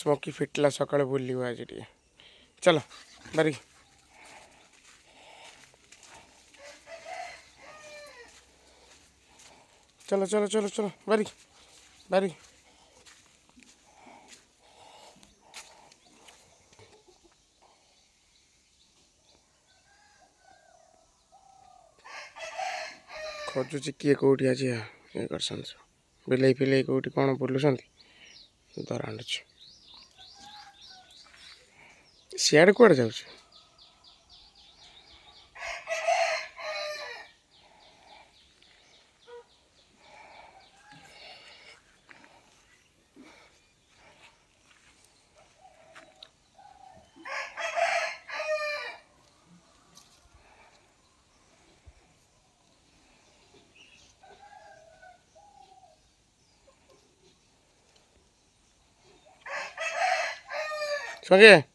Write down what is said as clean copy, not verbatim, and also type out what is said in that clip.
smoky फिटला सकाळ बुल्ली आज टे चलो बारी चलो चलो चलो चलो बारी बारी खोजुची किए कौटी आज ये कर बिलई फिलई कौटी कौन बुलूं दराण सियाड़े कुआड़े जाऊँ संगे